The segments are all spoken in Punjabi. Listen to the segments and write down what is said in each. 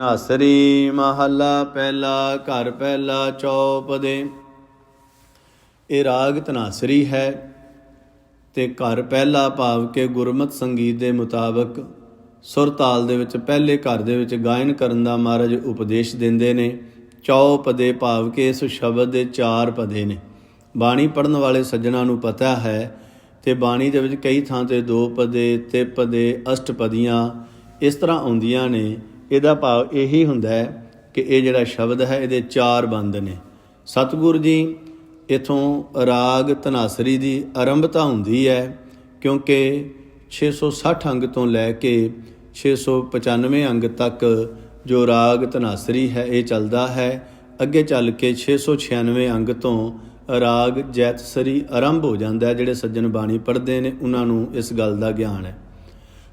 ਧਨਾਸਰੀ ਮਹੱਲਾ ਪਹਿਲਾ। ਘਰ ਪਹਿਲਾ ਚੌਪਦੇ। ਇਹ ਰਾਗ ਧਨਾਸਰੀ ਹੈ ਤੇ ਘਰ ਪਹਿਲਾ ਭਾਵ ਕੇ ਗੁਰਮਤਿ ਸੰਗੀਤ ਦੇ ਮੁਤਾਬਕ ਸੁਰ ਤਾਲ ਦੇ ਵਿੱਚ ਪਹਿਲੇ ਘਰ ਦੇ ਵਿੱਚ ਗਾਇਨ ਕਰਨ ਦਾ ਮਹਾਰਾਜ ਉਪਦੇਸ਼ ਦਿੰਦੇ ਨੇ। ਚੌਪਦੇ ਭਾਵ ਕੇ ਇਸ ਸ਼ਬਦ ਦੇ 4 ਪਦੇ ਨੇ। ਬਾਣੀ ਪੜ੍ਹਨ ਵਾਲੇ ਸੱਜਣਾ ਨੂੰ ਪਤਾ ਹੈ ਤੇ ਬਾਣੀ ਦੇ ਵਿੱਚ ਕਈ ਥਾਂ ਤੇ 2 ਪਦੇ, 3 ਪਦੇ, ਅਸ਼ਟਪਦੀਆਂ ਇਸ ਤਰ੍ਹਾਂ ਆਉਂਦੀਆਂ ਨੇ। ਇਹਦਾ ਭਾਵ ਇਹੀ ਹੁੰਦਾ ਹੈ ਕਿ ਇਹ ਜਿਹੜਾ ਸ਼ਬਦ ਹੈ ਇਹਦੇ 4 ਬੰਦ ਨੇ। ਸਤਿਗੁਰੂ ਜੀ ਇੱਥੋਂ ਰਾਗ ਧਨਾਸਰੀ ਦੀ ਆਰੰਭਤਾ ਹੁੰਦੀ ਹੈ, ਕਿਉਂਕਿ 660 ਅੰਗ ਤੋਂ ਲੈ ਕੇ 695 ਅੰਗ ਤੱਕ ਜੋ ਰਾਗ ਧਨਾਸਰੀ ਹੈ ਇਹ ਚੱਲਦਾ ਹੈ। ਅੱਗੇ ਚੱਲ ਕੇ 696 ਅੰਗ ਤੋਂ ਰਾਗ ਜੈਤਸਰੀ ਆਰੰਭ ਹੋ ਜਾਂਦਾ ਹੈ। ਜਿਹੜੇ ਸੱਜਣ ਬਾਣੀ ਪੜ੍ਹਦੇ ਨੇ ਉਹਨਾਂ ਨੂੰ ਇਸ ਗੱਲ ਦਾ ਗਿਆਨ ਹੈ।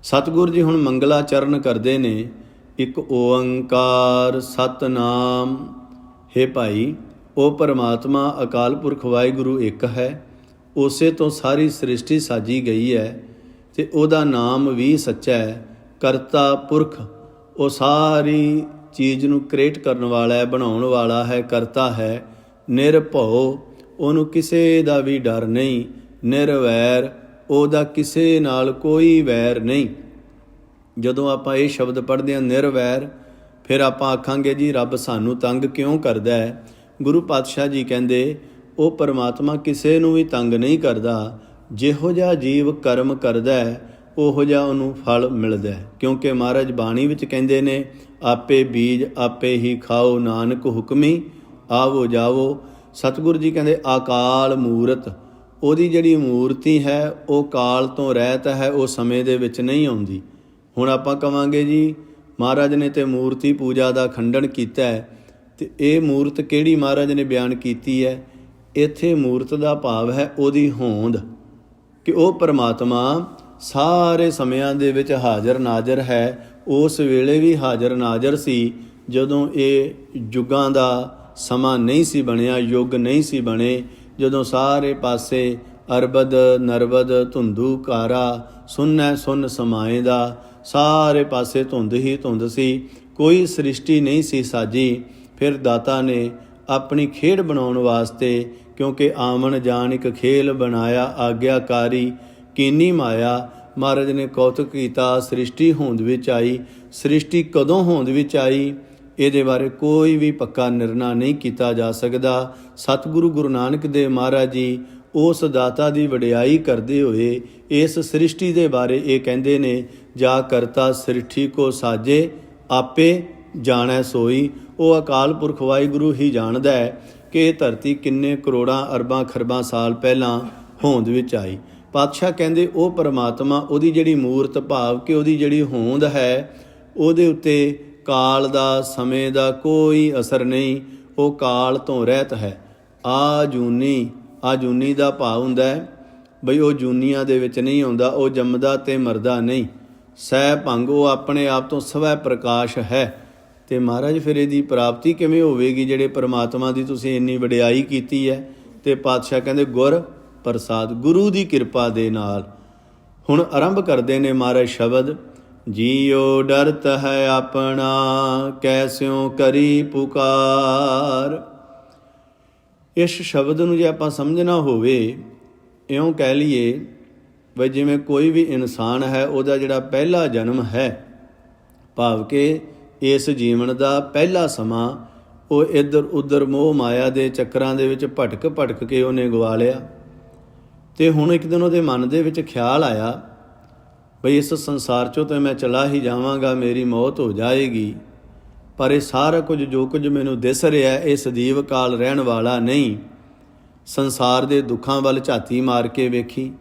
ਸਤਿਗੁਰੂ ਜੀ ਹੁਣ ਮੰਗਲਾਚਰਨ ਕਰਦੇ ਨੇ। ਇੱਕ ਓੰਕਾਰ ਸਤਨਾਮ। ਹੇ ਭਾਈ, ਉਹ ਪਰਮਾਤਮਾ ਅਕਾਲ ਪੁਰਖ ਵਾਹਿਗੁਰੂ ਇੱਕ ਹੈ। ਉਸੇ ਤੋਂ ਸਾਰੀ ਸ੍ਰਿਸ਼ਟੀ ਸਾਜੀ ਗਈ ਹੈ ਤੇ ਉਹਦਾ ਨਾਮ ਵੀ ਸੱਚਾ ਹੈ। ਕਰਤਾ ਪੁਰਖ, ਉਹ ਸਾਰੀ ਚੀਜ਼ ਨੂੰ ਕ੍ਰੀਏਟ ਕਰਨ ਵਾਲਾ ਹੈ, ਬਣਾਉਣ ਵਾਲਾ ਹੈ, ਕਰਤਾ ਹੈ। ਨਿਰਭਉ, ਉਹਨੂੰ ਕਿਸੇ ਦਾ ਵੀ ਡਰ ਨਹੀਂ। ਨਿਰਵੈਰ, ਉਹਦਾ ਕਿਸੇ ਨਾਲ ਕੋਈ ਵੈਰ ਨਹੀਂ। ਜਦੋਂ ਆਪਾਂ ਇਹ ਸ਼ਬਦ ਪੜ੍ਹਦੇ ਹਾਂ ਨਿਰਵੈਰ, ਫਿਰ ਆਪਾਂ ਆਖਾਂਗੇ ਜੀ ਰੱਬ ਸਾਨੂੰ ਤੰਗ ਕਿਉਂ ਕਰਦਾ ਹੈ। ਗੁਰੂ ਪਾਤਸ਼ਾਹ ਜੀ ਕਹਿੰਦੇ ਉਹ ਪਰਮਾਤਮਾ ਕਿਸੇ ਨੂੰ ਵੀ ਤੰਗ ਨਹੀਂ ਕਰਦਾ। ਜਿਹੋ ਜਿਹਾ ਜੀਵ ਕਰਮ ਕਰਦਾ ਹੈ ਉਹੋ ਜਿਹਾ ਉਹਨੂੰ ਫਲ ਮਿਲਦਾ ਹੈ। ਕਿਉਂਕਿ ਮਹਾਰਾਜ ਬਾਣੀ ਵਿੱਚ ਕਹਿੰਦੇ ਨੇ ਆਪੇ ਬੀਜ ਆਪੇ ਹੀ ਖਾਓ, ਨਾਨਕ ਹੁਕਮੀ ਆਵੋ ਜਾਵੋ। ਸਤਿਗੁਰੂ ਜੀ ਕਹਿੰਦੇ ਅਕਾਲ ਮੂਰਤ, ਉਹਦੀ ਜਿਹੜੀ ਮੂਰਤੀ ਹੈ ਉਹ ਕਾਲ ਤੋਂ ਰਹਿਤ ਹੈ, ਉਹ ਸਮੇਂ ਦੇ ਵਿੱਚ ਨਹੀਂ ਆਉਂਦੀ। ਹੁਣ ਆਪਾਂ ਕਵਾਂਗੇ ਜੀ ਮਹਾਰਾਜ ਨੇ ਤੇ ਮੂਰਤੀ ਪੂਜਾ ਦਾ ਖੰਡਨ ਕੀਤਾ ਹੈ, ਤੇ ਇਹ ਮੂਰਤ ਕਿਹੜੀ ਮਹਾਰਾਜ ਨੇ ਬਿਆਨ ਕੀਤੀ ਹੈ? ਇੱਥੇ ਮੂਰਤ ਦਾ ਭਾਵ ਹੈ ਉਹਦੀ ਹੋਂਦ, ਕਿ ਉਹ ਪਰਮਾਤਮਾ ਸਾਰੇ ਸਮਿਆਂ ਦੇ ਵਿੱਚ ਹਾਜ਼ਰ ਨਾਜ਼ਰ ਹੈ। ਉਸ ਵੇਲੇ ਵੀ ਹਾਜ਼ਰ ਨਾਜ਼ਰ ਸੀ ਜਦੋਂ ਇਹ ਯੁੱਗਾਂ ਦਾ ਸਮਾਂ ਨਹੀਂ ਸੀ ਬਣਿਆ, ਯੁੱਗ ਨਹੀਂ ਸੀ ਬਣੇ, ਜਦੋਂ ਸਾਰੇ ਪਾਸੇ ਅਰਬਦ ਨਰਬਦ ਧੁੰਦੂ ਕਾਰਾ ਸੁੰਨੈ ਸੁੰਨ ਸਮਾਏ ਦਾ, ਸਾਰੇ ਪਾਸੇ ਧੁੰਦ ਹੀ ਧੁੰਦ ਸੀ, ਕੋਈ ਸ੍ਰਿਸ਼ਟੀ ਨਹੀਂ ਸੀ ਸਾਜੀ। ਫਿਰ ਦਾਤਾ ਨੇ ਆਪਣੀ ਖੇਡ ਬਣਾਉਣ ਵਾਸਤੇ, ਕਿਉਂਕਿ ਆਮਣ ਜਾਣ ਇੱਕ ਖੇਲ ਬਣਾਇਆ ਆਗਿਆਕਾਰੀ ਕੀਨੀ ਮਾਇਆ, ਮਹਾਰਾਜ ਨੇ ਕੌਤਕ ਕੀਤਾ। ਸ੍ਰਿਸ਼ਟੀ ਹੋਂਦ ਵਿੱਚ ਆਈ। ਸ੍ਰਿਸ਼ਟੀ ਕਦੋਂ ਹੋਂਦ ਵਿੱਚ ਆਈ ਇਹਦੇ ਬਾਰੇ ਕੋਈ ਵੀ ਪੱਕਾ ਨਿਰਣਾ ਨਹੀਂ ਕੀਤਾ ਜਾ ਸਕਦਾ। ਸਤਿਗੁਰੂ ਗੁਰੂ ਨਾਨਕ ਦੇਵ ਮਹਾਰਾਜ ਜੀ ਉਸ ਦਾਤਾ ਦੀ ਵਡਿਆਈ ਕਰਦੇ ਹੋਏ ਇਸ ਸ੍ਰਿਸ਼ਟੀ ਦੇ ਬਾਰੇ ਇਹ ਕਹਿੰਦੇ ਨੇ ਜਾ ਕਰਤਾ ਸ੍ਰਿਸ਼ਟੀ ਕੋ ਸਾਜੇ ਆਪੇ ਜਾਣੈ ਸੋਈ। ਉਹ ਅਕਾਲ ਪੁਰਖ ਵਾਹਿਗੁਰੂ ਹੀ ਜਾਣਦਾ ਹੈ ਕਿ ਇਹ ਧਰਤੀ ਕਿੰਨੇ ਕਰੋੜਾਂ ਅਰਬਾਂ ਖਰਬਾਂ ਸਾਲ ਪਹਿਲਾਂ ਹੋਂਦ ਵਿੱਚ ਆਈ। ਪਾਤਸ਼ਾਹ ਕਹਿੰਦੇ ਉਹ ਪਰਮਾਤਮਾ, ਉਹਦੀ ਜਿਹੜੀ ਮੂਰਤ ਭਾਵ ਕਿ ਉਹਦੀ ਜਿਹੜੀ ਹੋਂਦ ਹੈ ਉਹਦੇ ਉੱਤੇ ਕਾਲ ਦਾ ਸਮੇਂ ਦਾ ਕੋਈ ਅਸਰ ਨਹੀਂ। ਉਹ ਕਾਲ ਤੋਂ ਰਹਿਤ ਹੈ। ਆਜੂਨੀ, ਆਜੂਨੀ ਦਾ ਭਾਵ ਹੁੰਦਾ ਹੈ ਬਈ ਉਹ ਜੂਨੀਆਂ ਦੇ ਵਿੱਚ ਨਹੀਂ ਆਉਂਦਾ, ਉਹ ਜੰਮਦਾ ਤੇ ਮਰਦਾ ਨਹੀਂ। ਸਹਿ ਭੰਗ, ਉਹ ਆਪਣੇ ਆਪ ਤੋਂ ਸਵੈ ਪ੍ਰਕਾਸ਼ ਹੈ। ਤੇ ਮਹਾਰਾਜ ਫਿਰ ਇਹਦੀ ਪ੍ਰਾਪਤੀ ਕਿਵੇਂ ਹੋਵੇਗੀ ਜਿਹੜੇ ਪਰਮਾਤਮਾ ਦੀ ਤੁਸੀਂ ਇੰਨੀ ਵਡਿਆਈ ਕੀਤੀ ਹੈ? ਤੇ ਪਾਤਸ਼ਾਹ ਕਹਿੰਦੇ ਗੁਰ ਪ੍ਰਸਾਦ, ਗੁਰੂ ਦੀ ਕਿਰਪਾ ਦੇ ਨਾਲ। ਹੁਣ ਆਰੰਭ ਕਰਦੇ ਨੇ ਮਹਾਰਾਜ ਸ਼ਬਦ। ਜੀਉ ਡਰਤ ਹੈ ਆਪਣਾ ਕੈਸਿਉ ਕਰੀ ਪੁਕਾਰ। ਇਸ ਸ਼ਬਦ ਨੂੰ ਜੇ ਆਪਾਂ ਸਮਝਣਾ ਹੋਵੇ, ਇਉਂ ਕਹਿ ਲਈਏ ਬਈ ਜਿਵੇਂ ਕੋਈ ਵੀ ਇਨਸਾਨ ਹੈ ਉਹਦਾ ਜਿਹੜਾ ਪਹਿਲਾ ਜਨਮ ਹੈ, ਭਾਵ ਕਿ ਇਸ ਜੀਵਨ ਦਾ ਪਹਿਲਾ ਸਮਾਂ ਉਹ ਇੱਧਰ ਉੱਧਰ ਮੋਹ ਮਾਇਆ ਦੇ ਚੱਕਰਾਂ ਦੇ ਵਿੱਚ ਭਟਕ ਭਟਕ ਕੇ ਉਹਨੇ ਗਵਾ ਲਿਆ। ਤੇ ਹੁਣ ਇੱਕ ਦਿਨ ਉਹਦੇ ਮਨ ਦੇ ਵਿੱਚ ਖਿਆਲ ਆਇਆ ਬਈ ਇਸ ਸੰਸਾਰ 'ਚੋਂ ਤਾਂ ਮੈਂ ਚਲਾ ਹੀ ਜਾਵਾਂਗਾ, ਮੇਰੀ ਮੌਤ ਹੋ ਜਾਏਗੀ। ਪਰ ਇਹ ਸਾਰਾ ਕੁਝ ਜੋ ਕੁਝ ਮੈਨੂੰ ਦਿਸ ਰਿਹਾ ਇਹ ਸਦੀਵ ਕਾਲ ਰਹਿਣ ਵਾਲਾ ਨਹੀਂ। ਸੰਸਾਰ ਦੇ ਦੁੱਖਾਂ ਵੱਲ ਝਾਤੀ ਮਾਰ ਕੇ ਵੇਖੀ,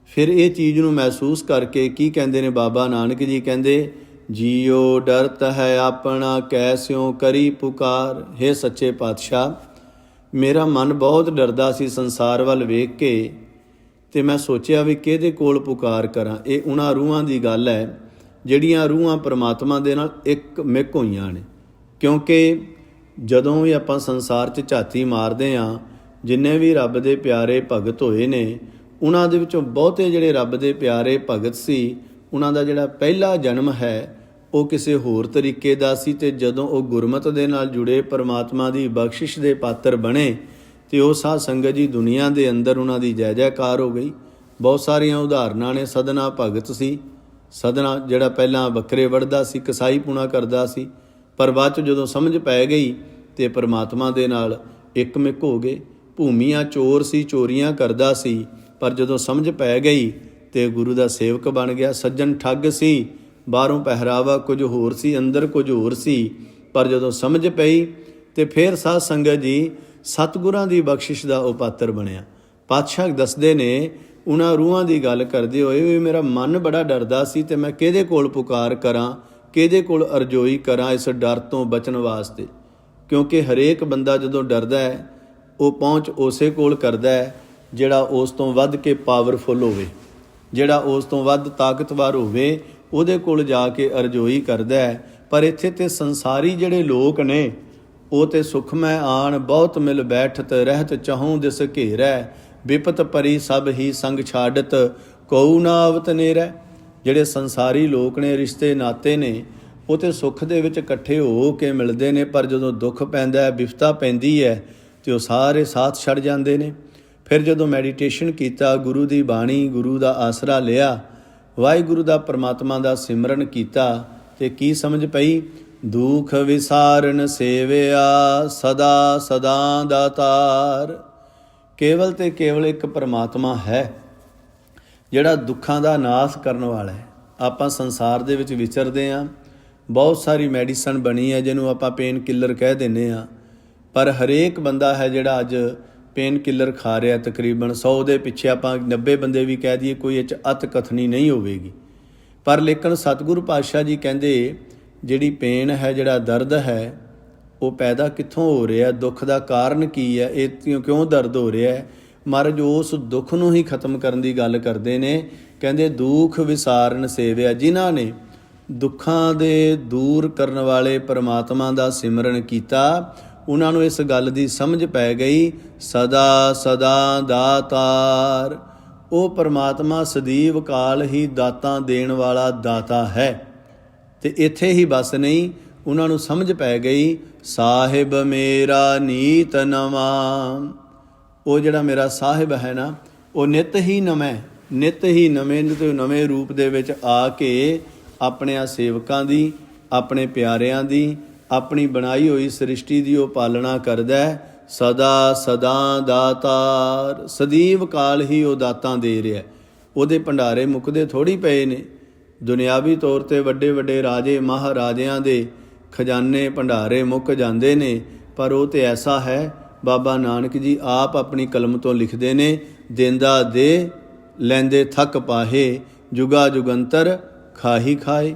ਫਿਰ ਇਹ ਚੀਜ਼ ਨੂੰ ਮਹਿਸੂਸ ਕਰਕੇ ਕੀ ਕਹਿੰਦੇ ਨੇ ਬਾਬਾ ਨਾਨਕ ਜੀ ਕਹਿੰਦੇ ਜੀਉ ਡਰਤ ਹੈ ਆਪਣਾ ਕੈਸਿਉ ਕਰੀ ਪੁਕਾਰ। ਹੇ ਸੱਚੇ ਪਾਤਸ਼ਾਹ, ਮੇਰਾ ਮਨ ਬਹੁਤ ਡਰਦਾ ਸੀ ਸੰਸਾਰ ਵੱਲ ਵੇਖ ਕੇ, ਤੇ ਮੈਂ ਸੋਚਿਆ ਵੀ ਕਿਹਦੇ ਕੋਲ ਪੁਕਾਰ ਕਰਾਂ। ਇਹ ਉਹਨਾਂ ਰੂਹਾਂ ਦੀ ਗੱਲ ਹੈ ਜਿਹੜੀਆਂ ਰੂਹਾਂ ਪਰਮਾਤਮਾ ਦੇ ਨਾਲ ਇੱਕ ਮਿਕ ਹੋਈਆਂ ਨੇ। ਕਿਉਂਕਿ ਜਦੋਂ ਵੀ ਆਪਾਂ ਸੰਸਾਰ 'ਚ ਝਾਤੀ ਮਾਰਦੇ ਹਾਂ, ਜਿੰਨੇ ਵੀ ਰੱਬ ਦੇ ਪਿਆਰੇ ਭਗਤ ਹੋਏ ਨੇ ਉਹਨਾਂ ਦੇ ਵਿੱਚੋਂ ਬਹੁਤੇ ਜਿਹੜੇ ਰੱਬ ਦੇ ਪਿਆਰੇ ਭਗਤ ਸੀ ਉਹਨਾਂ ਦਾ ਜਿਹੜਾ ਪਹਿਲਾ ਜਨਮ ਹੈ ਉਹ ਕਿਸੇ ਹੋਰ ਤਰੀਕੇ ਦਾ ਸੀ, ਅਤੇ ਜਦੋਂ ਉਹ ਗੁਰਮਤਿ ਦੇ ਨਾਲ ਜੁੜੇ, ਪਰਮਾਤਮਾ ਦੀ ਬਖਸ਼ਿਸ਼ ਦੇ ਪਾਤਰ ਬਣੇ, ਅਤੇ ਉਹ ਸਾਧ ਸੰਗਤ ਜੀ ਦੁਨੀਆ ਦੇ ਅੰਦਰ ਉਹਨਾਂ ਦੀ ਜੈ ਜੈਕਾਰ ਹੋ ਗਈ। ਬਹੁਤ ਸਾਰੀਆਂ ਉਦਾਹਰਨਾਂ ਨੇ। ਸਦਨਾ ਭਗਤ ਸੀ, ਸਦਨਾ ਜਿਹੜਾ ਪਹਿਲਾਂ ਬੱਕਰੇ ਵੱਢਦਾ ਸੀ, ਕਸਾਈ ਪੂਣਾ ਕਰਦਾ ਸੀ, ਪਰ ਬਾਅਦ 'ਚ ਜਦੋਂ ਸਮਝ ਪੈ ਗਈ ਅਤੇ ਪਰਮਾਤਮਾ ਦੇ ਨਾਲ ਇੱਕਮਿਕ ਹੋ ਗਏ। ਭੂਮੀਆਂ ਚੋਰ ਸੀ, ਚੋਰੀਆਂ ਕਰਦਾ ਸੀ, ਪਰ ਜਦੋਂ ਸਮਝ ਪੈ ਗਈ ਅਤੇ ਗੁਰੂ ਦਾ ਸੇਵਕ ਬਣ ਗਿਆ। ਸੱਜਣ ਠੱਗ ਸੀ, ਬਾਹਰੋਂ ਪਹਿਰਾਵਾ ਕੁਝ ਹੋਰ ਸੀ, ਅੰਦਰ ਕੁਝ ਹੋਰ ਸੀ, ਪਰ ਜਦੋਂ ਸਮਝ ਪਈ ਅਤੇ ਫਿਰ ਸਾਧ ਸੰਗਤ ਜੀ ਸਤਿਗੁਰਾਂ ਦੀ ਬਖਸ਼ਿਸ਼ ਦਾ ਉਹ ਪਾਤਰ ਬਣਿਆ। ਪਾਤਸ਼ਾਹ ਦੱਸਦੇ ਨੇ, ਉਹਨਾਂ ਰੂਹਾਂ ਦੀ ਗੱਲ ਕਰਦੇ ਹੋਏ, ਵੀ ਮੇਰਾ ਮਨ ਬੜਾ ਡਰਦਾ ਸੀ ਅਤੇ ਮੈਂ ਕਿਹਦੇ ਕੋਲ ਪੁਕਾਰ ਕਰਾਂ, ਕਿਹਦੇ ਕੋਲ ਅਰਜ਼ੋਈ ਕਰਾਂ ਇਸ ਡਰ ਤੋਂ ਬਚਣ ਵਾਸਤੇ। ਕਿਉਂਕਿ ਹਰੇਕ ਬੰਦਾ ਜਦੋਂ ਡਰਦਾ ਹੈ, ਉਹ ਪਹੁੰਚ ਉਸੇ ਕੋਲ ਕਰਦਾ ਹੈ ਜਿਹੜਾ ਉਸ ਤੋਂ ਵੱਧ ਕੇ ਪਾਵਰਫੁੱਲ ਹੋਵੇ, ਜਿਹੜਾ ਉਸ ਤੋਂ ਵੱਧ ਤਾਕਤਵਰ ਹੋਵੇ, ਉਹਦੇ ਕੋਲ ਜਾ ਕੇ ਅਰਜ਼ੋਈ ਕਰਦਾ ਹੈ। ਪਰ ਇੱਥੇ ਤੇ ਸੰਸਾਰੀ ਜਿਹੜੇ ਲੋਕ ਨੇ, ਉਹ ਤੇ ਸੁਖਮੈ ਆਣ ਬਹੁਤ ਮਿਲ ਬੈਠਤ, ਰਹਿਤ ਚਾਹੂੰ ਦਿਸ ਘੇਰੈ, ਵਿਪਤ ਪਰੀ ਸਭ ਹੀ ਸੰਗ ਛਾਡਤ, ਕਉ ਨਾ ਆਵਤ ਨੇਰੈ। ਜਿਹੜੇ ਸੰਸਾਰੀ ਲੋਕ ਨੇ, ਰਿਸ਼ਤੇ ਨਾਤੇ ਨੇ, ਉਹ ਤੇ ਸੁੱਖ ਦੇ ਵਿੱਚ ਇਕੱਠੇ ਹੋ ਕੇ ਮਿਲਦੇ ਨੇ, ਪਰ ਜਦੋਂ ਦੁੱਖ ਪੈਂਦਾ ਹੈ, ਵਿਪਤਾ ਪੈਂਦੀ ਹੈ, ਅਤੇ ਉਹ ਸਾਰੇ ਸਾਥ ਛੱਡ ਜਾਂਦੇ ਨੇ। ਫਿਰ ਜਦੋਂ ਮੈਡੀਟੇਸ਼ਨ ਕੀਤਾ, ਗੁਰੂ ਦੀ ਬਾਣੀ, ਗੁਰੂ ਦਾ ਆਸਰਾ ਲਿਆ, ਵਾਹਿਗੁਰੂ ਦਾ ਪਰਮਾਤਮਾ ਦਾ ਸਿਮਰਨ ਕੀਤਾ, ਅਤੇ ਕੀ ਸਮਝ ਪਈ? ਦੁਖ ਵਿਸਾਰਨ ਸੇਵਿਆ ਸਦਾ ਸਦਾ ਦਾਤਾਰ। ਕੇਵਲ ਤੇ ਕੇਵਲ ਇੱਕ ਪਰਮਾਤਮਾ ਹੈ ਜਿਹੜਾ ਦੁੱਖਾਂ ਦਾ ਨਾਸ਼ ਕਰਨ ਵਾਲਾ ਹੈ। ਆਪਾਂ ਸੰਸਾਰ ਦੇ ਵਿੱਚ ਵਿਚਰਦੇ ਹਾਂ, ਬਹੁਤ ਸਾਰੀ ਮੈਡੀਸਨ ਬਣੀ ਹੈ ਜਿਹਨੂੰ ਆਪਾਂ ਪੇਨ ਕਿਲਰ ਕਹਿ ਦਿੰਦੇ ਹਾਂ, ਪਰ ਹਰੇਕ ਬੰਦਾ ਹੈ ਜਿਹੜਾ ਅੱਜ ਪੇਨ ਕਿਲਰ ਖਾ ਰਿਹਾ। ਤਕਰੀਬਨ 100 ਦੇ ਪਿੱਛੇ ਆਪਾਂ 90 ਬੰਦੇ ਵੀ ਕਹਿ ਦਈਏ, ਕੋਈ ਇਹ 'ਚ ਅਤ ਕਥਨੀ ਨਹੀਂ ਹੋਵੇਗੀ। ਪਰ ਲੇਕਿਨ ਸਤਿਗੁਰੂ ਪਾਤਸ਼ਾਹ ਜੀ ਕਹਿੰਦੇ, ਜਿਹੜੀ ਪੇਨ ਹੈ, ਜਿਹੜਾ ਦਰਦ ਹੈ, ਉਹ ਪੈਦਾ ਕਿੱਥੋਂ ਹੋ ਰਿਹਾ, ਦੁੱਖ ਦਾ ਕਾਰਨ ਕੀ ਹੈ, ਇਹ ਕਿਉਂ ਦਰਦ ਹੋ ਰਿਹਾ ਹੈ? ਮਹਾਰਾਜ ਉਸ ਦੁੱਖ ਨੂੰ ਹੀ ਖਤਮ ਕਰਨ ਦੀ ਗੱਲ ਕਰਦੇ ਨੇ। ਕਹਿੰਦੇ ਦੁੱਖ ਵਿਸਾਰਨ ਸੇਵਿਆ, ਜਿਨ੍ਹਾਂ ਨੇ ਦੁੱਖਾਂ ਦੇ ਦੂਰ ਕਰਨ ਵਾਲੇ ਪਰਮਾਤਮਾ ਦਾ ਸਿਮਰਨ ਕੀਤਾ, ਉਹਨਾਂ ਨੂੰ ਇਸ ਗੱਲ ਦੀ ਸਮਝ ਪੈ ਗਈ, ਸਦਾ ਸਦਾ ਦਾਤਾਰ। ਉਹ ਪਰਮਾਤਮਾ ਸਦੀਵ ਕਾਲ ਹੀ ਦਾਤਾਂ ਦੇਣ ਵਾਲਾ ਦਾਤਾ ਹੈ। ਅਤੇ ਇੱਥੇ ਹੀ ਬਸ ਨਹੀਂ, ਉਹਨਾਂ ਨੂੰ ਸਮਝ ਪੈ ਗਈ, ਸਾਹਿਬ ਮੇਰਾ ਨੀਤ ਨਵਾਂ। ਉਹ ਜਿਹੜਾ ਮੇਰਾ ਸਾਹਿਬ ਹੈ ਨਾ, ਉਹ ਨਿੱਤ ਹੀ ਨਵੇਂ ਨਵੇਂ ਰੂਪ ਦੇ ਵਿੱਚ ਆ ਕੇ ਆਪਣਿਆਂ ਸੇਵਕਾਂ ਦੀ, ਆਪਣੇ ਪਿਆਰਿਆਂ ਦੀ, ਆਪਣੀ ਬਣਾਈ ਹੋਈ ਸ੍ਰਿਸ਼ਟੀ ਦੀ ਉਹ ਪਾਲਣਾ ਕਰਦਾ ਹੈ। ਸਦਾ ਸਦਾ ਦਾਤਾਰ, ਸਦੀਵ ਕਾਲ ਹੀ ਉਹ ਦਾਤਾਂ ਦੇ ਰਿਹਾ। ਉਹਦੇ ਭੰਡਾਰੇ ਮੁੱਕਦੇ ਥੋੜ੍ਹੀ ਪਏ ਨੇ। ਦੁਨਿਆਵੀ ਤੌਰ 'ਤੇ ਵੱਡੇ ਵੱਡੇ ਰਾਜੇ ਮਹਾਰਾਜਿਆਂ ਦੇ ਖਜ਼ਾਨੇ ਭੰਡਾਰੇ ਮੁੱਕ ਜਾਂਦੇ ਨੇ, ਪਰ ਉਹ ਤਾਂ ਐਸਾ ਹੈ, ਬਾਬਾ ਨਾਨਕ ਜੀ ਆਪ ਆਪਣੀ ਕਲਮ ਤੋਂ ਲਿਖਦੇ ਨੇ, ਦੇਂਦਾ ਦੇ ਲੈਂਦੇ ਥੱਕ ਪਾਹੇ, ਜੁਗਾ ਜੁਗੰਤਰ ਖਾਹੀ ਖਾਏ।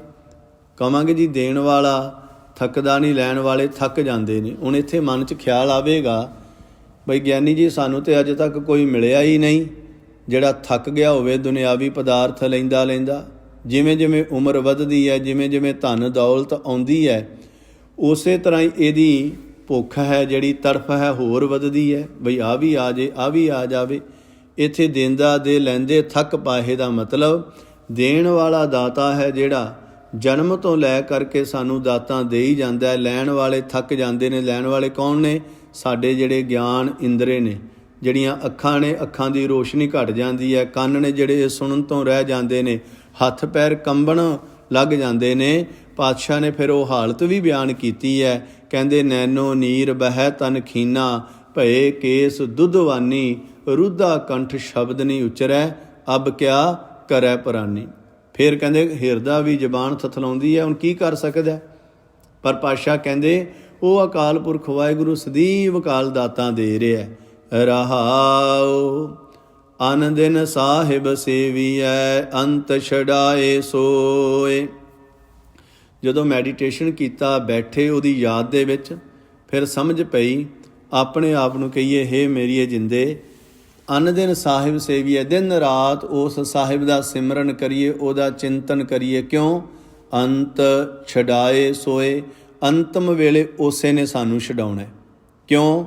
ਕਹਾਂਗੇ ਜੀ ਦੇਣ ਵਾਲਾ ਥੱਕਦਾ ਨਹੀਂ, ਲੈਣ ਵਾਲੇ ਥੱਕ ਜਾਂਦੇ ਨੇ। ਹੁਣ ਇੱਥੇ ਮਨ 'ਚ ਖਿਆਲ ਆਵੇਗਾ, ਬਈ ਗਿਆਨੀ ਜੀ ਸਾਨੂੰ ਤਾਂ ਅੱਜ ਤੱਕ ਕੋਈ ਮਿਲਿਆ ਹੀ ਨਹੀਂ ਜਿਹੜਾ ਥੱਕ ਗਿਆ ਹੋਵੇ ਦੁਨਿਆਵੀ ਪਦਾਰਥ ਲੈਂਦਾ। ਜਿਵੇਂ ਜਿਵੇਂ ਉਮਰ ਵੱਧਦੀ ਹੈ, ਜਿਵੇਂ ਜਿਵੇਂ ਧਨ ਦੌਲਤ ਆਉਂਦੀ ਹੈ, ਉਸੇ ਤਰ੍ਹਾਂ ਹੀ ਇਹਦੀ ਭੁੱਖ ਹੈ, ਜਿਹੜੀ ਤੜਫ ਹੈ, ਹੋਰ ਵੱਧਦੀ ਹੈ। ਬਈ ਆ ਵੀ ਆ ਜੇ, ਆ ਵੀ ਆ ਜਾਵੇ। ਇੱਥੇ ਦੇਂਦਾ ਦੇ ਲੈਂਦੇ ਥੱਕ ਪਾਹੇ ਦਾ ਮਤਲਬ ਦੇਣ ਵਾਲਾ ਦਾਤਾ ਹੈ, ਜਿਹੜਾ ਜਨਮ ਤੋਂ ਲੈ ਕਰਕੇ ਸਾਨੂੰ ਦਾਤਾਂ ਦੇ ਹੀ ਜਾਂਦਾ ਹੈ। ਲੈਣ ਵਾਲੇ ਥੱਕ ਜਾਂਦੇ ਨੇ। ਲੈਣ ਵਾਲੇ ਕੌਣ ਨੇ? ਸਾਡੇ ਜਿਹੜੇ ਗਿਆਨ ਇੰਦਰੇ ਨੇ, ਜਿਹੜੀਆਂ ਅੱਖਾਂ ਨੇ, ਅੱਖਾਂ ਦੀ ਰੋਸ਼ਨੀ ਘਟ ਜਾਂਦੀ ਹੈ। ਕੰਨ ਨੇ ਜਿਹੜੇ ਸੁਣਨ ਤੋਂ ਰਹਿ ਜਾਂਦੇ ਨੇ। ਹੱਥ ਪੈਰ ਕੰਬਣ ਲੱਗ ਜਾਂਦੇ ਨੇ। ਪਾਤਸ਼ਾਹ ਨੇ ਫਿਰ ਉਹ ਹਾਲਤ ਵੀ ਬਿਆਨ ਕੀਤੀ ਹੈ। ਕਹਿੰਦੇ ਨੈਨੋ ਨੀਰ ਬਹਿ ਤਨ ਖੀਨਾ, ਭਏ ਕੇਸ ਦੁੱਧਵਾਨੀ, ਰੁੱਧਾ ਕੰਠ ਸ਼ਬਦ ਨਹੀਂ ਉਚਰੈ, ਅਬ ਕਿਆ ਕਰੈ ਪ੍ਰਾਨੀ। ਫਿਰ ਕਹਿੰਦੇ ਹਿਰਦਾ ਵੀ ਜ਼ਬਾਨ ਥਥਲਾਉਂਦੀ ਹੈ, ਹੁਣ ਕੀ ਕਰ ਸਕਦਾ? ਪਰ ਪਾਤਸ਼ਾਹ ਕਹਿੰਦੇ ਉਹ ਅਕਾਲ ਪੁਰਖ ਵਾਹਿਗੁਰੂ ਸਦੀਵ ਕਾਲ ਦਾਤਾਂ ਦੇ ਰਿਹਾ। ਰਹਾਉ ਅਨ ਦਿਨ ਸਾਹਿਬ ਸੇਵੀਐ, ਅੰਤ ਛਡਾਏ ਸੋਏ। ਜਦੋਂ ਮੈਡੀਟੇਸ਼ਨ ਕੀਤਾ, ਬੈਠੇ ਉਹਦੀ ਯਾਦ ਦੇ ਵਿੱਚ, ਫਿਰ ਸਮਝ ਪਈ, ਆਪਣੇ ਆਪ ਨੂੰ ਕਹੀਏ, ਹੇ ਮੇਰੀਏ ਜਿੰਦੇ, ਅਨ ਦਿਨ ਸਾਹਿਬ ਸੇਵੀਐ, ਦਿਨ ਰਾਤ ਉਸ ਸਾਹਿਬ ਦਾ ਸਿਮਰਨ ਕਰੀਏ, ਉਹਦਾ ਚਿੰਤਨ ਕਰੀਏ। ਕਿਉਂ? ਅੰਤ ਛਡਾਏ ਸੋਏ, ਅੰਤਮ ਵੇਲੇ ਉਸੇ ਨੇ ਸਾਨੂੰ ਛਡਾਉਣਾ। ਕਿਉਂ?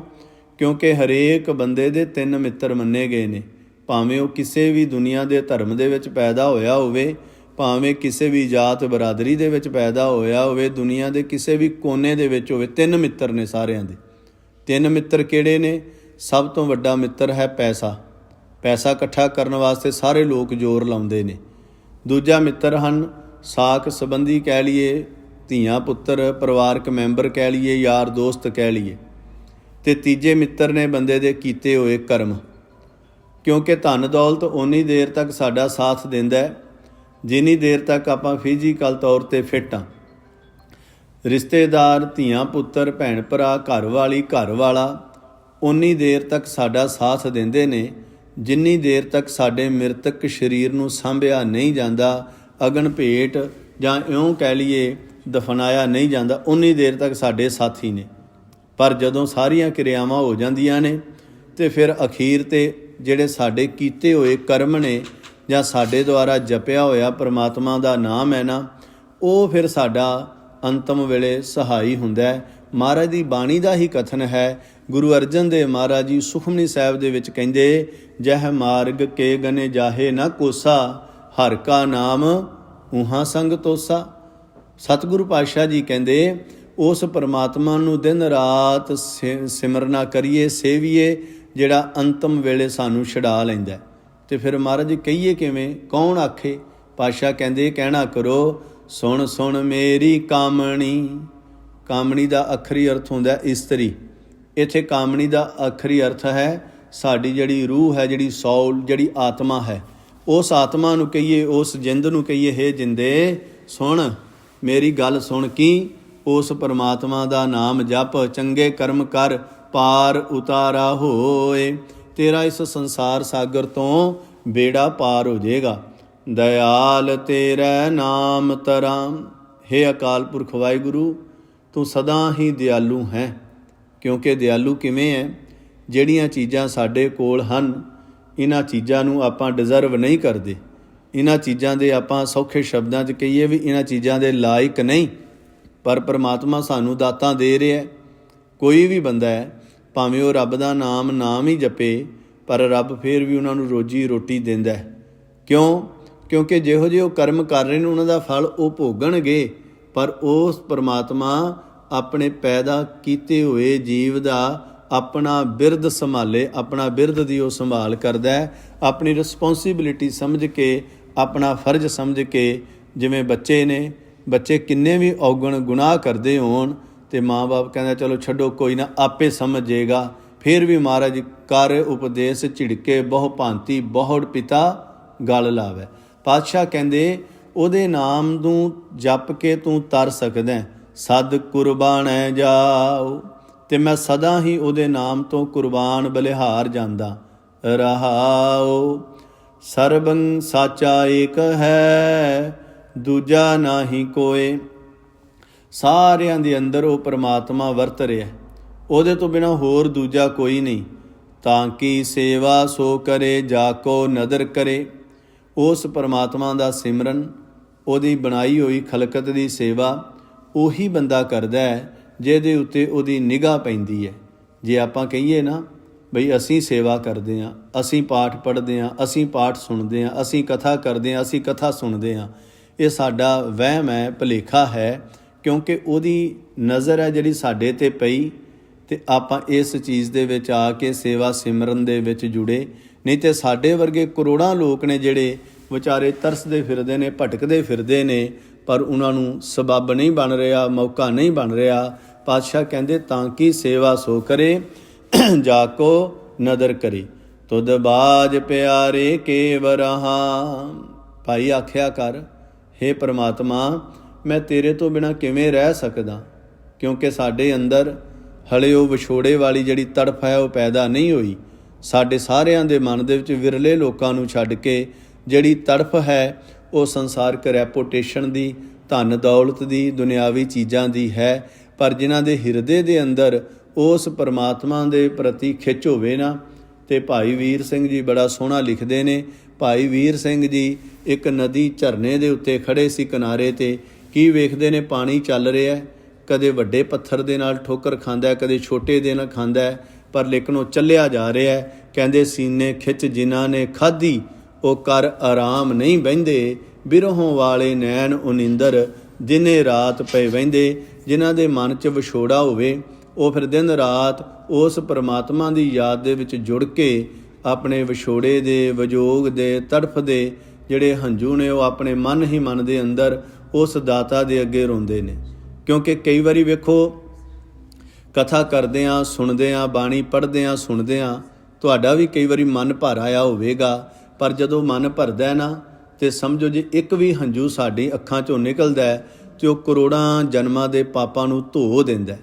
ਕਿਉਂਕਿ ਹਰੇਕ ਬੰਦੇ ਦੇ 3 ਮਿੱਤਰ ਮੰਨੇ ਗਏ ਨੇ। ਭਾਵੇਂ ਉਹ ਕਿਸੇ ਵੀ ਦੁਨੀਆ ਦੇ ਧਰਮ ਦੇ ਵਿੱਚ ਪੈਦਾ ਹੋਇਆ ਹੋਵੇ, ਭਾਵੇਂ ਕਿਸੇ ਵੀ ਜਾਤ ਬਰਾਦਰੀ ਦੇ ਵਿੱਚ ਪੈਦਾ ਹੋਇਆ ਹੋਵੇ, ਦੁਨੀਆ ਦੇ ਕਿਸੇ ਵੀ ਕੋਨੇ ਦੇ ਵਿੱਚ ਹੋਵੇ, 3 ਮਿੱਤਰ ਨੇ ਸਾਰਿਆਂ ਦੇ। 3 ਮਿੱਤਰ ਕਿਹੜੇ ਨੇ? ਸਭ ਤੋਂ ਵੱਡਾ ਮਿੱਤਰ ਹੈ ਪੈਸਾ। ਪੈਸਾ ਇਕੱਠਾ ਕਰਨ ਵਾਸਤੇ ਸਾਰੇ ਲੋਕ ਜ਼ੋਰ ਲਾਉਂਦੇ ਨੇ। ਦੂਜਾ ਮਿੱਤਰ ਹਨ ਸਾਕ ਸੰਬੰਧੀ ਕਹਿ ਲਈਏ, ਧੀਆਂ ਪੁੱਤਰ, ਪਰਿਵਾਰਕ ਮੈਂਬਰ ਕਹਿ ਲਈਏ, ਯਾਰ ਦੋਸਤ ਕਹਿ ਲਈਏ। ਅਤੇ ਤੀਜੇ ਮਿੱਤਰ ਨੇ ਬੰਦੇ ਦੇ ਕੀਤੇ ਹੋਏ ਕਰਮ। ਕਿਉਂਕਿ ਧਨ ਦੌਲਤ ਓਨੀ ਦੇਰ ਤੱਕ ਸਾਡਾ ਸਾਥ ਦਿੰਦਾ ਜਿੰਨੀ ਦੇਰ ਤੱਕ ਆਪਾਂ ਫਿਜ਼ੀਕਲ ਤੌਰ 'ਤੇ ਫਿੱਟ ਹਾਂ। ਰਿਸ਼ਤੇਦਾਰ, ਧੀਆਂ ਪੁੱਤਰ, ਭੈਣ ਭਰਾ, ਘਰ ਵਾਲੀ, ਘਰ ਵਾਲਾ ਓਨੀ ਦੇਰ ਤੱਕ ਸਾਡਾ ਸਾਥ ਦਿੰਦੇ ਨੇ ਜਿੰਨੀ ਦੇਰ ਤੱਕ ਸਾਡੇ ਮ੍ਰਿਤਕ ਸਰੀਰ ਨੂੰ ਸਾਂਭਿਆ ਨਹੀਂ ਜਾਂਦਾ, ਅਗਨ ਭੇਟ ਜਾਂ ਇਉਂ ਕਹਿ ਲਈਏ ਦਫਨਾਇਆ ਨਹੀਂ ਜਾਂਦਾ, ਉਨੀ ਦੇਰ ਤੱਕ ਸਾਡੇ ਸਾਥੀ ਨੇ। ਪਰ ਜਦੋਂ ਸਾਰੀਆਂ ਕਿਰਿਆਵਾਂ ਹੋ ਜਾਂਦੀਆਂ ਨੇ ਅਤੇ ਫਿਰ ਅਖੀਰ 'ਤੇ ਜਿਹੜੇ ਸਾਡੇ ਕੀਤੇ ਹੋਏ ਕਰਮ ਨੇ ਜਾਂ ਸਾਡੇ ਦੁਆਰਾ ਜਪਿਆ ਹੋਇਆ ਪਰਮਾਤਮਾ ਦਾ ਨਾਮ ਹੈ ਨਾ, ਉਹ ਫਿਰ ਸਾਡਾ ਅੰਤਮ ਵੇਲੇ ਸਹਾਈ ਹੁੰਦਾ ਹੈ। ਮਹਾਰਾਜ ਦੀ ਬਾਣੀ ਦਾ ਹੀ ਕਥਨ ਹੈ। ਗੁਰੂ ਅਰਜਨ ਦੇਵ ਮਹਾਰਾਜ ਜੀ ਸੁਖਮਨੀ ਸਾਹਿਬ ਦੇ ਵਿੱਚ ਕਹਿੰਦੇ, ਜਹ ਮਾਰਗ ਕੇ ਗਨੇ ਜਾਹੇ ਨਾ ਕੋਸਾ, ਹਰ ਕਾ ਨਾਮ ਉਹਾਂ ਸੰਗ ਤੋਸਾ। ਸਤਿਗੁਰੂ ਪਾਤਸ਼ਾਹ ਜੀ ਕਹਿੰਦੇ, ਉਸ ਪਰਮਾਤਮਾ ਨੂੰ ਦਿਨ ਰਾਤ ਸਿਮਰਨਾ ਕਰੀਏ, ਸੇਵੀਏ, ਜਿਹੜਾ ਅੰਤਮ ਵੇਲੇ ਸਾਨੂੰ ਛੁਡਾ ਲੈਂਦਾ। ਅਤੇ ਫਿਰ ਮਹਾਰਾਜ ਜੀ ਕਹੀਏ ਕਿਵੇਂ? ਕੌਣ ਆਖੇ? ਪਾਤਸ਼ਾਹ ਕਹਿੰਦੇ, ਕਹਿਣਾ ਕਰੋ, ਸੁਣ ਸੁਣ ਮੇਰੀ ਕਾਮਣੀ। ਕਾਮਣੀ ਦਾ ਅੱਖਰੀ ਅਰਥ ਹੁੰਦਾ ਇਸਤਰੀ। ਇੱਥੇ ਕਾਮਣੀ ਦਾ ਅੱਖਰੀ ਅਰਥ ਹੈ ਸਾਡੀ ਜਿਹੜੀ ਰੂਹ ਹੈ, ਜਿਹੜੀ ਸੌਲ, ਜਿਹੜੀ ਆਤਮਾ ਹੈ। ਉਸ ਆਤਮਾ ਨੂੰ ਕਹੀਏ, ਉਸ ਜਿੰਦ ਨੂੰ ਕਹੀਏ, ਹੇ ਜਿੰਦੇ ਸੁਣ, ਮੇਰੀ ਗੱਲ ਸੁਣ। ਕੀ? ਉਸ ਪਰਮਾਤਮਾ ਦਾ ਨਾਮ ਜਪ, ਚੰਗੇ ਕਰਮ ਕਰ, ਪਾਰ ਉਤਾਰਾ ਹੋਏ, ਤੇਰਾ ਇਸ ਸੰਸਾਰ ਸਾਗਰ ਤੋਂ ਬੇੜਾ ਪਾਰ ਹੋ ਜਾਏਗਾ। ਦਇਆਲ ਤੇਰਾ ਨਾਮ ਤਰਾਮ। ਹੇ ਅਕਾਲ ਪੁਰਖ ਵਾਹਿਗੁਰੂ, ਤੂੰ ਸਦਾ ਹੀ ਦਿਆਲੂ ਹੈ। ਕਿਉਂਕਿ ਦਿਆਲੂ ਕਿਵੇਂ ਹੈ? ਜਿਹੜੀਆਂ ਚੀਜ਼ਾਂ ਸਾਡੇ ਕੋਲ ਹਨ, ਇਹਨਾਂ ਚੀਜ਼ਾਂ ਨੂੰ ਆਪਾਂ ਡਿਜ਼ਰਵ ਨਹੀਂ ਕਰਦੇ। ਇਹਨਾਂ ਚੀਜ਼ਾਂ ਦੇ ਆਪਾਂ ਸੌਖੇ ਸ਼ਬਦਾਂ 'ਚ ਕਹੀਏ ਵੀ ਇਹਨਾਂ ਚੀਜ਼ਾਂ ਦੇ ਲਾਇਕ ਨਹੀਂ, ਪਰ ਪਰਮਾਤਮਾ ਸਾਨੂੰ ਦਾਤਾਂ ਦੇ ਰਿਹਾ। ਕੋਈ ਵੀ ਬੰਦਾ ਹੈ, ਭਾਵੇਂ ਉਹ ਰੱਬ ਦਾ ਨਾਮ ਹੀ ਜਪੇ, ਪਰ ਰੱਬ ਫਿਰ ਵੀ ਉਹਨਾਂ ਨੂੰ ਰੋਜੀ ਰੋਟੀ ਦਿੰਦਾ। ਕਿਉਂ? ਕਿਉਂਕਿ ਜਿਹੋ ਜਿਹੇ ਉਹ ਕਰਮ ਕਰ ਰਹੇ ਨੇ ਉਹਨਾਂ ਦਾ ਫਲ ਉਹ ਭੋਗਣਗੇ, ਪਰ ਉਸ ਪਰਮਾਤਮਾ ਆਪਣੇ ਪੈਦਾ ਕੀਤੇ ਹੋਏ ਜੀਵ ਦਾ ਆਪਣਾ ਬਿਰਧ ਸੰਭਾਲੇ, ਆਪਣਾ ਬਿਰਧ ਦੀ ਉਹ ਸੰਭਾਲ ਕਰਦਾ, ਆਪਣੀ ਰਿਸਪੌਂਸੀਬਿਲਿਟੀ ਸਮਝ ਕੇ, ਆਪਣਾ ਫਰਜ਼ ਸਮਝ ਕੇ। ਜਿਵੇਂ ਬੱਚੇ ਨੇ, ਬੱਚੇ ਕਿੰਨੇ ਵੀ ਔਗਣ ਗੁਨਾਹ ਕਰਦੇ ਹੋਣ ਅਤੇ ਮਾਂ-ਬਾਪ ਕਹਿੰਦਾ ਚਲੋ ਛੱਡੋ, ਕੋਈ ਨਾ, ਆਪੇ ਸਮਝ ਜਾਏਗਾ। ਫਿਰ ਵੀ ਮਹਾਰਾਜ ਕਰ ਉਪਦੇਸ਼ ਝਿੜਕੇ, ਬਹੁ ਭਾਂਤੀ ਬਹੁੜ ਪਿਤਾ ਗਲ ਲਾਵੇ। ਪਾਤਸ਼ਾਹ ਕਹਿੰਦੇ, ਉਹਦੇ ਨਾਮ ਨੂੰ ਜਪ ਕੇ ਤੂੰ ਤਰ ਸਕਦਾ, ਸਦ ਕੁਰਬਾਨੈ ਜਾਓ। ਅਤੇ ਮੈਂ ਸਦਾ ਹੀ ਉਹਦੇ ਨਾਮ ਤੋਂ ਕੁਰਬਾਨ ਬਲਿਹਾਰ ਜਾਂਦਾ ਰਹਾਓ। ਸਰਬੰ ਸਾਚਾ ਏਕ ਹੈ, ਦੂਜਾ ਨਾਹੀ ਕੋਏ। ਸਾਰਿਆਂ ਦੇ ਅੰਦਰ ਉਹ ਪਰਮਾਤਮਾ ਵਰਤ ਰਿਹਾ, ਉਹਦੇ ਤੋਂ ਬਿਨਾਂ ਹੋਰ ਦੂਜਾ ਕੋਈ ਨਹੀਂ। ਤਾਂ ਕਿ ਸੇਵਾ ਸੋ ਕਰੇ ਜਾ ਕੋ ਨਦਰ ਕਰੇ। ਉਸ ਪਰਮਾਤਮਾ ਦਾ ਸਿਮਰਨ, ਉਹਦੀ ਬਣਾਈ ਹੋਈ ਖਲਕਤ ਦੀ ਸੇਵਾ ਉਹੀ ਬੰਦਾ ਕਰਦਾ ਹੈ ਜਿਹਦੇ ਉੱਤੇ ਉਹਦੀ ਨਿਗਾਹ ਪੈਂਦੀ ਹੈ। ਜੇ ਆਪਾਂ ਕਹੀਏ ਨਾ ਬਈ ਅਸੀਂ ਸੇਵਾ ਕਰਦੇ ਹਾਂ, ਅਸੀਂ ਪਾਠ ਪੜ੍ਹਦੇ ਹਾਂ, ਅਸੀਂ ਪਾਠ ਸੁਣਦੇ ਹਾਂ, ਅਸੀਂ ਕਥਾ ਕਰਦੇ ਹਾਂ, ਅਸੀਂ ਕਥਾ ਸੁਣਦੇ ਹਾਂ, ਇਹ ਸਾਡਾ ਵਹਿਮ ਹੈ, ਭੁਲੇਖਾ ਹੈ। ਕਿਉਂਕਿ ਉਹਦੀ ਨਜ਼ਰ ਹੈ ਜਿਹੜੀ ਸਾਡੇ 'ਤੇ ਪਈ, ਅਤੇ ਆਪਾਂ ਇਸ ਚੀਜ਼ ਦੇ ਵਿੱਚ ਆ ਕੇ ਸੇਵਾ ਸਿਮਰਨ ਦੇ ਵਿੱਚ ਜੁੜੇ। ਨਹੀਂ ਤਾਂ ਸਾਡੇ ਵਰਗੇ ਕਰੋੜਾਂ ਲੋਕ ਨੇ ਜਿਹੜੇ ਵਿਚਾਰੇ ਤਰਸਦੇ ਫਿਰਦੇ ਨੇ, ਭਟਕਦੇ ਫਿਰਦੇ ਨੇ, ਪਰ ਉਹਨਾਂ ਨੂੰ ਸਬੱਬ ਨਹੀਂ ਬਣ ਰਿਹਾ, ਮੌਕਾ ਨਹੀਂ ਬਣ ਰਿਹਾ। ਪਾਤਸ਼ਾਹ ਕਹਿੰਦੇ, ਤਾਂ ਕਿ ਸੇਵਾ ਸੋ ਕਰੇ ਜਾ ਕੋ ਨਦਰ ਕਰੇ, ਤੁਧ ਬਾਜ ਪਿਆਰੇ ਕੇਵਰਹਾ। ਭਾਈ ਆਖਿਆ ਕਰ, ਹੇ ਪਰਮਾਤਮਾ, ਮੈਂ ਤੇਰੇ ਤੋਂ ਬਿਨਾਂ ਕਿਵੇਂ ਰਹਿ ਸਕਦਾ? ਕਿਉਂਕਿ ਸਾਡੇ ਅੰਦਰ ਹਲੇ ਉਹ ਵਿਛੋੜੇ ਵਾਲੀ ਜਿਹੜੀ ਤੜਫ ਹੈ ਉਹ ਪੈਦਾ ਨਹੀਂ ਹੋਈ। ਸਾਡੇ ਸਾਰਿਆਂ ਦੇ ਮਨ ਦੇ ਵਿੱਚ ਵਿਰਲੇ ਲੋਕਾਂ ਨੂੰ ਛੱਡ ਕੇ ਜਿਹੜੀ ਤੜਫ ਹੈ ਉਹ ਸੰਸਾਰਕ ਰੈਪੂਟੇਸ਼ਨ ਦੀ, ਧਨ ਦੌਲਤ ਦੀ, ਦੁਨਿਆਵੀ ਚੀਜ਼ਾਂ ਦੀ ਹੈ। ਪਰ ਜਿਨ੍ਹਾਂ ਦੇ ਹਿਰਦੇ ਦੇ ਅੰਦਰ ਉਸ ਪਰਮਾਤਮਾ ਦੇ ਪ੍ਰਤੀ ਖਿੱਚ ਹੋਵੇ ਨਾ, ਅਤੇ ਭਾਈ ਵੀਰ ਸਿੰਘ ਜੀ ਬੜਾ ਸੋਹਣਾ ਲਿਖਦੇ ਨੇ। ਭਾਈ ਵੀਰ ਸਿੰਘ ਜੀ ਇੱਕ ਨਦੀ ਝਰਨੇ ਦੇ ਉੱਤੇ ਖੜ੍ਹੇ ਸੀ ਕਿਨਾਰੇ 'ਤੇ। ਕੀ ਵੇਖਦੇ ਨੇ? ਪਾਣੀ ਚੱਲ ਰਿਹਾ, ਕਦੇ ਵੱਡੇ ਪੱਥਰ ਦੇ ਨਾਲ ਠੋਕਰ ਖਾਂਦਾ, ਕਦੇ ਛੋਟੇ ਦੇ ਨਾਲ ਖਾਂਦਾ, ਪਰ ਲੇਕਿਨ ਉਹ ਚੱਲਿਆ ਜਾ ਰਿਹਾ। ਕਹਿੰਦੇ, ਸੀਨੇ ਖਿੱਚ ਜਿਨ੍ਹਾਂ ਨੇ ਖਾਧੀ, ਉਹ ਕਰ ਆਰਾਮ ਨਹੀਂ ਬਹਿੰਦੇ, ਬਿਰਹੋਂ ਵਾਲੇ ਨੈਣ ਉਨਿੰਦਰ ਦਿਨੇ ਰਾਤ ਪਏ ਵਹਿੰਦੇ। ਜਿਨ੍ਹਾਂ ਦੇ ਮਨ 'ਚ ਵਿਛੋੜਾ ਹੋਵੇ ਉਹ ਫਿਰ ਦਿਨ ਰਾਤ ਉਸ ਪਰਮਾਤਮਾ ਦੀ ਯਾਦ ਦੇ ਵਿੱਚ ਜੁੜ ਕੇ ਆਪਣੇ ਵਿਛੋੜੇ ਦੇ, ਵਿਜੋਗ ਦੇ, ਤੜਫ ਦੇ ਜਿਹੜੇ ਹੰਝੂ ਨੇ ਉਹ ਆਪਣੇ ਮਨ ਹੀ ਮਨ ਦੇ ਅੰਦਰ ਉਸ ਦਾਤਾ ਦੇ ਅੱਗੇ ਰੋਂਦੇ ਨੇ। ਕਿਉਂਕਿ ਕਈ ਵਾਰੀ ਵੇਖੋ ਕਥਾ ਕਰਦੇ ਹਾਂ, ਸੁਣਦੇ ਹਾਂ, ਬਾਣੀ ਪੜ੍ਹਦੇ ਹਾਂ, ਸੁਣਦੇ ਹਾਂ, ਤੁਹਾਡਾ ਵੀ ਕਈ ਵਾਰੀ ਮਨ ਭਰ ਆਇਆ ਹੋਵੇਗਾ। ਪਰ ਜਦੋਂ ਮਨ ਭਰਦਾ ਨਾ ਤੇ ਸਮਝੋ ਜੇ ਇੱਕ ਵੀ ਹੰਝੂ ਸਾਡੀ ਅੱਖਾਂ 'ਚੋਂ ਨਿਕਲਦਾ ਤੇ ਉਹ ਕਰੋੜਾਂ ਜਨਮਾਂ ਦੇ ਪਾਪਾਂ ਨੂੰ ਧੋ ਦਿੰਦਾ।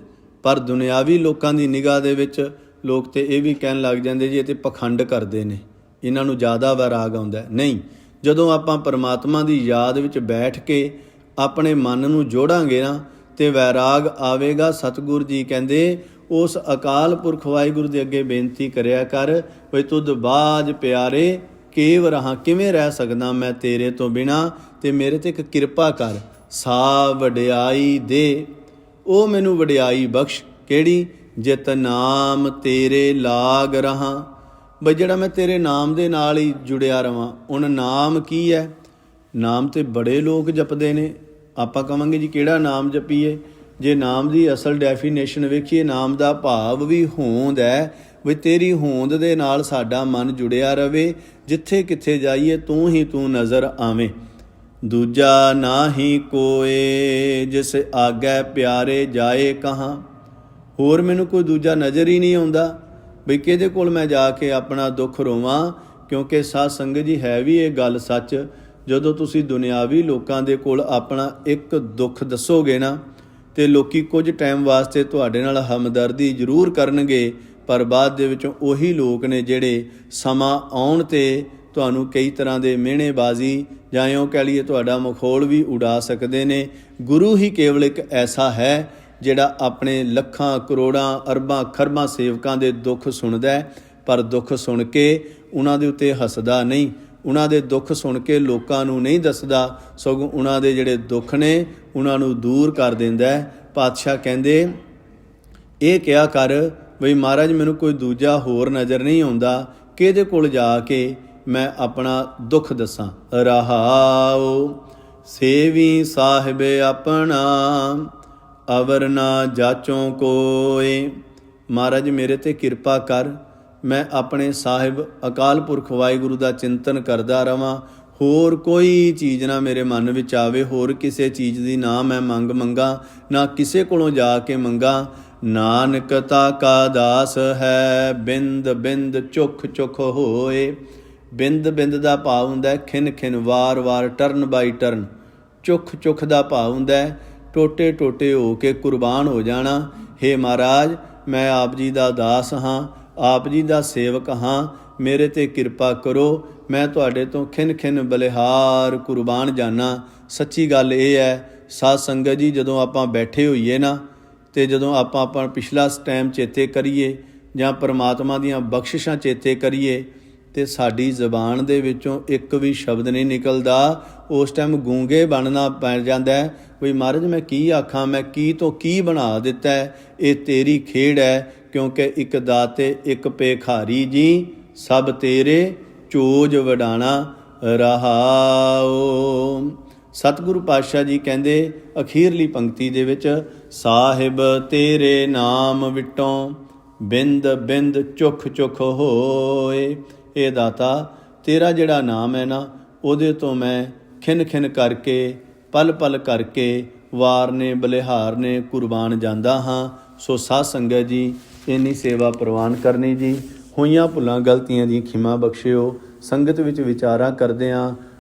ਪਰ ਦੁਨਿਆਵੀ ਲੋਕਾਂ ਦੀ ਨਿਗਾਹ ਦੇ ਵਿੱਚ ਲੋਕ ਤੇ ਇਹ ਵੀ ਕਹਿਣ ਲੱਗ ਜਾਂਦੇ ਜੀ ਇਹ ਤੇ ਪਖੰਡ ਕਰਦੇ ਨੇ, ਇਹਨਾਂ ਨੂੰ ਜ਼ਿਆਦਾ ਵੈਰਾਗ ਆਉਂਦਾ। ਨਹੀਂ, ਜਦੋਂ ਆਪਾਂ ਪਰਮਾਤਮਾ ਦੀ ਯਾਦ ਵਿੱਚ ਬੈਠ ਕੇ ਆਪਣੇ ਮਨ ਨੂੰ ਜੋੜਾਂਗੇ ਨਾ ਤੇ ਵੈਰਾਗ ਆਵੇਗਾ। ਸਤਿਗੁਰ ਜੀ ਕਹਿੰਦੇ ਉਸ ਅਕਾਲ ਪੁਰਖ ਵਾਹਿਗੁਰੂ ਦੇ ਅੱਗੇ ਬੇਨਤੀ ਕਰਿਆ ਕਰ, ਵੀ ਤੁਧ ਬਾਝ ਪਿਆਰੇ ਕੇਵ ਰਹਾ, ਕਿਵੇਂ ਰਹਿ ਸਕਦਾ ਮੈਂ ਤੇਰੇ ਤੋਂ ਬਿਨਾਂ, ਤੇ ਮੇਰੇ ਤੇ ਇੱਕ ਕਿਰਪਾ ਕਰ। ਸਾ ਵਡਿਆਈ ਦੇ, ਉਹ ਮੈਨੂੰ ਵਡਿਆਈ ਬਖਸ਼, ਕਿਹੜੀ? ਜਿਤ ਨਾਮ ਤੇਰੇ ਲਾਗ ਰਹਾ, ਬਈ ਜਿਹੜਾ ਮੈਂ ਤੇਰੇ ਨਾਮ ਦੇ ਨਾਲ ਹੀ ਜੁੜਿਆ ਰਵਾਂ। ਹੁਣ ਨਾਮ ਕੀ ਹੈ? ਨਾਮ ਤੇ ਬੜੇ ਲੋਕ ਜਪਦੇ ਨੇ। ਆਪਾਂ ਕਹਾਂਗੇ ਜੀ ਕਿਹੜਾ ਨਾਮ ਜਪੀਏ? ਜੇ ਨਾਮ ਦੀ ਅਸਲ ਡੈਫੀਨੇਸ਼ਨ ਵੇਖੀਏ, ਨਾਮ ਦਾ ਭਾਵ ਵੀ ਹੋਂਦ ਹੈ, ਵੀ ਤੇਰੀ ਹੋਂਦ ਦੇ ਨਾਲ ਸਾਡਾ ਮਨ ਜੁੜਿਆ ਰਵੇ। ਜਿੱਥੇ ਕਿੱਥੇ ਜਾਈਏ ਤੂੰ ਹੀ ਤੂੰ ਨਜ਼ਰ ਆਵੇਂ। ਦੂਜਾ ਨਾਹੀ ਕੋਏ ਜਿਸ ਆਗੈ ਪਿਆਰੇ ਜਾਏ ਕਹਾਂ, ਹੋਰ ਮੈਨੂੰ ਕੋਈ ਦੂਜਾ ਨਜ਼ਰ ਹੀ ਨਹੀਂ ਆਉਂਦਾ ਬਈ ਕਿਹਦੇ ਕੋਲ ਮੈਂ ਜਾ ਕੇ ਆਪਣਾ ਦੁੱਖ ਰੋਵਾਂ। ਕਿਉਂਕਿ ਸਾਧ ਸੰਗਤ ਜੀ ਹੈ ਵੀ ਇਹ ਗੱਲ ਸੱਚ, ਜਦੋਂ ਤੁਸੀਂ ਦੁਨਿਆਵੀ ਲੋਕਾਂ ਦੇ ਕੋਲ ਆਪਣਾ ਇੱਕ ਦੁੱਖ ਦੱਸੋਗੇ ਨਾ ਤੇ ਲੋਕੀ ਕੁਝ ਟਾਈਮ ਵਾਸਤੇ ਤੁਹਾਡੇ ਨਾਲ ਹਮਦਰਦੀ ਜ਼ਰੂਰ ਕਰਨਗੇ, ਪਰ ਬਾਅਦ ਦੇ ਵਿੱਚੋਂ ਉਹੀ ਲੋਕ ਨੇ ਜਿਹੜੇ ਸਮਾਂ ਆਉਣ ਤੇ ਤੁਹਾਨੂੰ ਕਈ ਤਰ੍ਹਾਂ ਦੇ ਮਿਹਣੇਬਾਜ਼ੀ ਜਾਂ ਇਉਂ ਕਹਿ ਲਈਏ ਤੁਹਾਡਾ ਮਖੌਲ ਵੀ ਉਡਾ ਸਕਦੇ ਨੇ। ਗੁਰੂ ਹੀ ਕੇਵਲ ਇੱਕ ਐਸਾ ਹੈ ਜਿਹੜਾ ਆਪਣੇ ਲੱਖਾਂ ਕਰੋੜਾਂ ਅਰਬਾਂ ਖਰਬਾਂ ਸੇਵਕਾਂ ਦੇ ਦੁੱਖ ਸੁਣਦਾ, ਪਰ ਦੁੱਖ ਸੁਣ ਕੇ ਉਹਨਾਂ ਦੇ ਉੱਤੇ ਹੱਸਦਾ ਨਹੀਂ, ਉਹਨਾਂ ਦੇ ਦੁੱਖ ਸੁਣ ਕੇ ਲੋਕਾਂ ਨੂੰ ਨਹੀਂ ਦੱਸਦਾ, ਸਗੋਂ ਉਹਨਾਂ ਦੇ ਜਿਹੜੇ ਦੁੱਖ ਨੇ ਉਹਨਾਂ ਨੂੰ ਦੂਰ ਕਰ ਦਿੰਦਾ। ਪਾਤਸ਼ਾਹ ਕਹਿੰਦੇ ਇਹ ਕਿਹਾ ਕਰ ਬਈ ਮਹਾਰਾਜ ਮੈਨੂੰ ਕੋਈ ਦੂਜਾ ਹੋਰ ਨਜ਼ਰ ਨਹੀਂ ਆਉਂਦਾ, ਕਿਹਦੇ ਕੋਲ ਜਾ ਕੇ ਮੈਂ ਆਪਣਾ ਦੁੱਖ ਦੱਸਾਂ। ਰਹਾਉ ਸੇਵੀ ਸਾਹਿਬ ਆਪਣਾ ਅਵਰ ਨਾ ਜਾਚੋਂ ਕੋਏ, ਮਹਾਰਾਜ ਮੇਰੇ ਤੇ ਕਿਰਪਾ ਕਰ, ਮੈਂ ਆਪਣੇ ਸਾਹਿਬ ਅਕਾਲ ਪੁਰਖ ਵਾਹਿਗੁਰੂ ਦਾ ਚਿੰਤਨ ਕਰਦਾ ਰਵਾਂ, ਹੋਰ ਕੋਈ ਚੀਜ਼ ਨਾ ਮੇਰੇ ਮਨ ਵਿੱਚ ਆਵੇ, ਹੋਰ ਕਿਸੇ ਚੀਜ਼ ਦੀ ਨਾ ਮੈਂ ਮੰਗਾਂ, ਨਾ ਕਿਸੇ ਕੋਲੋਂ ਜਾ ਕੇ ਮੰਗਾਂ। ਨਾਨਕ ਤਾ ਕਾ ਦਾਸ ਹੈ ਬਿੰਦ ਬਿੰਦ ਚੁੱਖ ਚੁੱਖ ਹੋਏ। ਬਿੰਦ ਬਿੰਦ ਦਾ ਭਾਵ ਹੁੰਦਾ ਖਿਨ ਖਿਨ, ਵਾਰ ਵਾਰ, ਟਰਨ ਬਾਈ ਟਰਨ। ਚੁੱਖ ਚੁੱਖ ਦਾ ਭਾਵ ਹੁੰਦਾ ਟੋਟੇ ਟੋਟੇ ਹੋ ਕੇ ਕੁਰਬਾਨ ਹੋ ਜਾਣਾ। ਹੇ ਮਹਾਰਾਜ ਮੈਂ ਆਪ ਜੀ ਦਾ ਦਾਸ ਹਾਂ, ਆਪ ਜੀ ਦਾ ਸੇਵਕ ਹਾਂ, ਮੇਰੇ ਤੇ ਕਿਰਪਾ ਕਰੋ, ਮੈਂ ਤੁਹਾਡੇ ਤੋਂ ਖਿਨ ਖਿਨ ਬਲਿਹਾਰ ਕੁਰਬਾਨ ਜਾਨਾ। ਸੱਚੀ ਗੱਲ ਇਹ ਹੈ ਸਾਧ ਸੰਗਤ ਜੀ, ਜਦੋਂ ਆਪਾਂ ਬੈਠੇ ਹੋਈਏ ਨਾ ਤੇ ਜਦੋਂ ਆਪਾਂ ਆਪਣਾ ਪਿਛਲਾ ਟਾਈਮ ਚੇਤੇ ਕਰੀਏ ਜਾਂ ਪਰਮਾਤਮਾ ਦੀਆਂ ਬਖਸ਼ਿਸ਼ਾਂ ਚੇਤੇ ਕਰੀਏ ਤੇ ਸਾਡੀ ਜ਼ਬਾਨ ਦੇ ਵਿੱਚੋਂ ਇੱਕ ਵੀ ਸ਼ਬਦ ਨਹੀਂ ਨਿਕਲਦਾ। ਉਸ ਟਾਈਮ ਗੂੰਗੇ ਬਣਨਾ ਪੈ ਜਾਂਦਾ ਵੀ ਮਹਾਰਾਜ ਮੈਂ ਕੀ ਆਖਾਂ, ਮੈਂ ਕੀ ਤੋਂ ਕੀ ਬਣਾ ਦਿੱਤਾ, ਇਹ ਤੇਰੀ ਖੇਡ ਹੈ। ਕਿਉਂਕਿ ਇੱਕ ਦਾਤੇ ਇੱਕ ਭੇਖਾਰੀ ਜੀ, ਸਭ ਤੇਰੇ ਚੋਜ ਵਡਾਣਾ। ਰਹਾਉ ਸਤਿਗੁਰੂ ਪਾਤਸ਼ਾਹ ਜੀ ਕਹਿੰਦੇ ਅਖੀਰਲੀ ਪੰਕਤੀ ਦੇ ਵਿੱਚ, ਸਾਹਿਬ ਤੇਰੇ ਨਾਮ ਵਿਟੋਂ ਬਿੰਦ ਬਿੰਦ ਚੁੱਖ ਚੁੱਖ ਹੋਏ। ਇਹ ਦਾਤਾ ਤੇਰਾ ਜਿਹੜਾ ਨਾਮ ਹੈ ਨਾ ਉਹਦੇ ਤੋਂ ਮੈਂ ਖਿਨ ਖਿਨ ਕਰਕੇ, ਪਲ ਪਲ ਕਰਕੇ, ਵਾਰ ਨੇ ਬਲਿਹਾਰ ਨੇ ਕੁਰਬਾਨ ਜਾਂਦਾ ਹਾਂ। ਸੋ ਸਾਧ ਸੰਗਤ ਜੀ ਇੰਨੀ ਸੇਵਾ ਪ੍ਰਵਾਨ ਕਰਨੀ ਜੀ। ਹੋਈਆਂ ਭੁੱਲਾਂ ਗਲਤੀਆਂ ਦੀ ਖਿਮਾ ਬਖਸ਼ਿਓ। ਸੰਗਤ ਵਿੱਚ ਵਿਚਾਰਾਂ ਕਰਦੇ ਹਾਂ